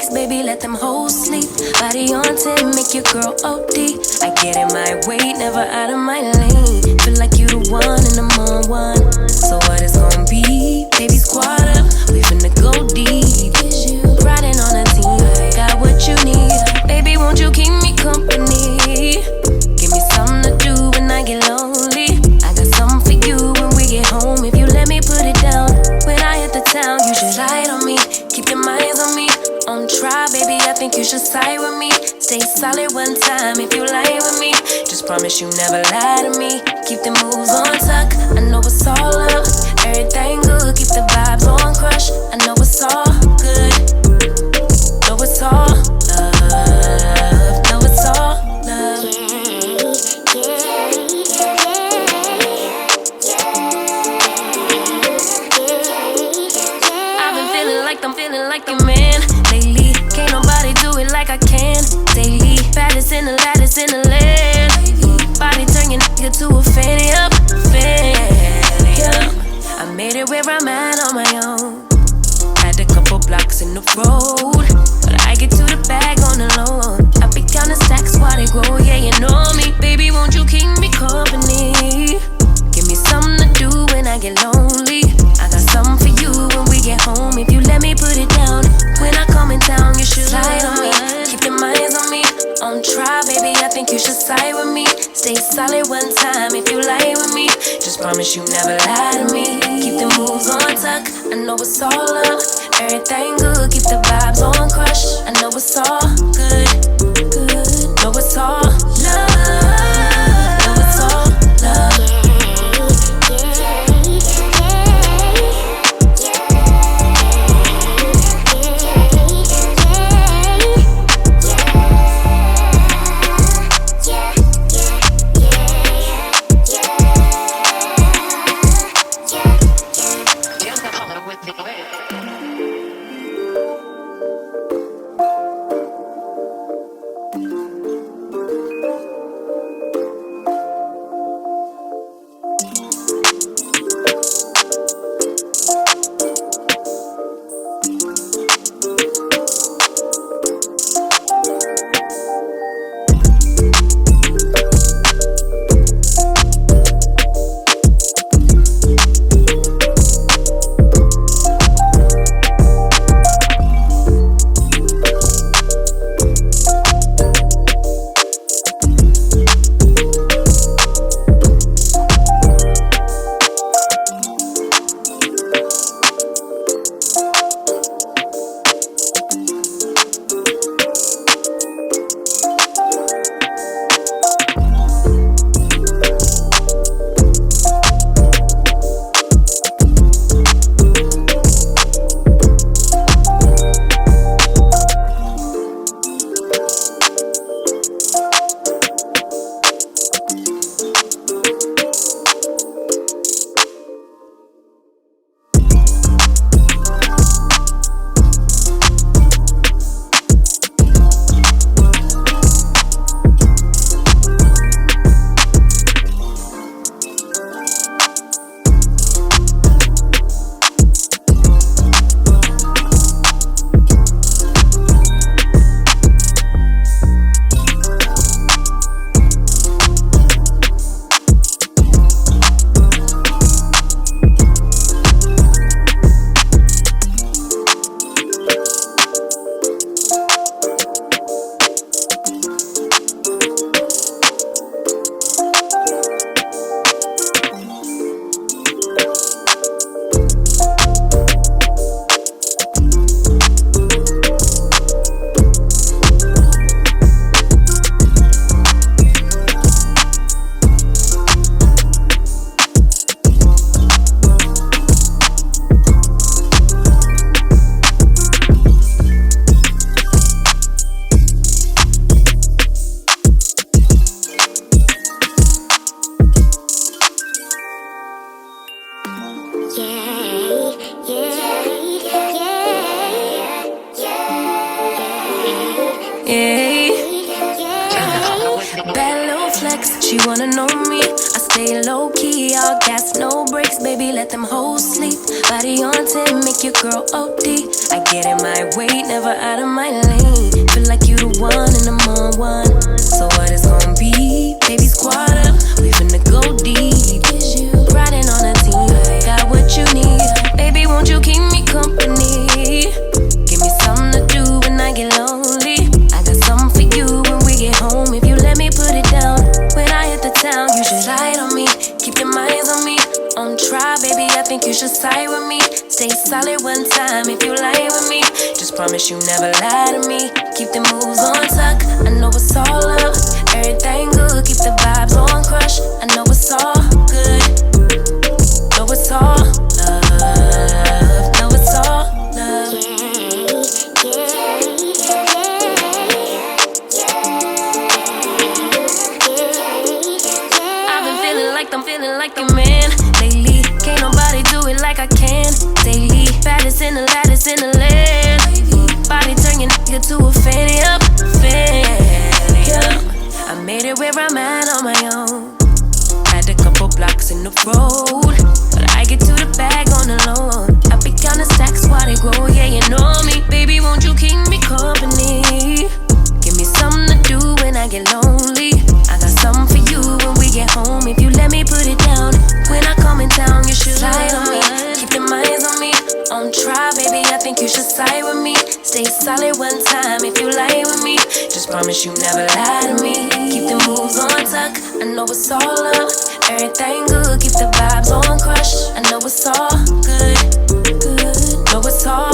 legs, baby, let them hoes sleep. Body on 10, make your girl OD. I get in my way, never out of my lane. Feel like you the one and I'm on one. So what it's gonna be? Baby, squad up, we finna go deep. Riding on a team, got what you need. Baby, won't you keep me company? Give me something to do when I get lonely. I got something for you when we get home. If you let me put it down, when I hit the town, you should slide on me. Keep your minds on me. On try, baby, I think you should side with me. Stay solid one time if you lie with me. Just promise you never lie to me. Keep the moves on tuck, I know it's all up. Everything good, keep the vibes on crush. I know it's all good. Know it's all love. Know it's all love. I've been feeling like I'm feeling like a man lately. Can't nobody do it like I can daily. Baddest in the lattice in the land. Body turn your nigga to a fanny up, fanny up. I made it where I'm at on my own. Had a couple blocks in the road, but I get to the bag on the low. I be counting stacks while they grow, yeah, you know me. Baby, won't you keep me company? Give me something to do when I get lonely. I got something for you when we get home. If you let me put it down, when I come in town, you should slide on me. Keep your minds on me. On try, baby, I think you should side with me. Stay solid one time if you lie with me. Just promise you never lie to me. Keep the moves on tuck, I know it's all up. Everything good, keep the vibes on crush. I know it's all good, good. Know it's all love. Know it's all love. Bad little flex, she wanna know me. I Stay low key, all gas, no brakes, baby, let them hoes sleep. Body on 10, make your girl OD. I get in my way, never out of my lane. Feel like you the one and I'm on one. So what it's gonna be? Baby, squad up, we finna go deep. Riding on a team, got what you need. Baby, won't you keep me company? Give me something to do when I get lonely. I got something for you when we get home. If you let me put it down, when I hit the town, you should slide on me. Keep your minds on me. On try, baby, I think you should side with me. Stay solid one time if you lie with me. Just promise you never lie to me. Keep the moves on tuck, I know it's all up. Everything good, keep the vibes on crush. I know it's all good. Know it's all love. Know it's all love. I've been feeling like I'm feeling like a man lately. Can't nobody do it like I can. Daily, baddest in the lattice in the land. Body turn your nigga to a fanny up, fan. I made it where I'm at on my own. Had a couple blocks in the road, but I get to the bag on the loan. I be counting stacks while they grow, yeah, you know me. Baby, won't you keep me company? Give me something to do when I get lonely. I got something for you when we get home. If you let me put it down, when I come in town, you should slide on me. Keep your minds on me. On try, baby, I think you should side with me. Stay solid one time if you lie with me. Just promise you never lie to me. Keep the moves on tuck, I know it's all up. Everything good, keep the vibes on crush. I know it's all good, good. Know it's all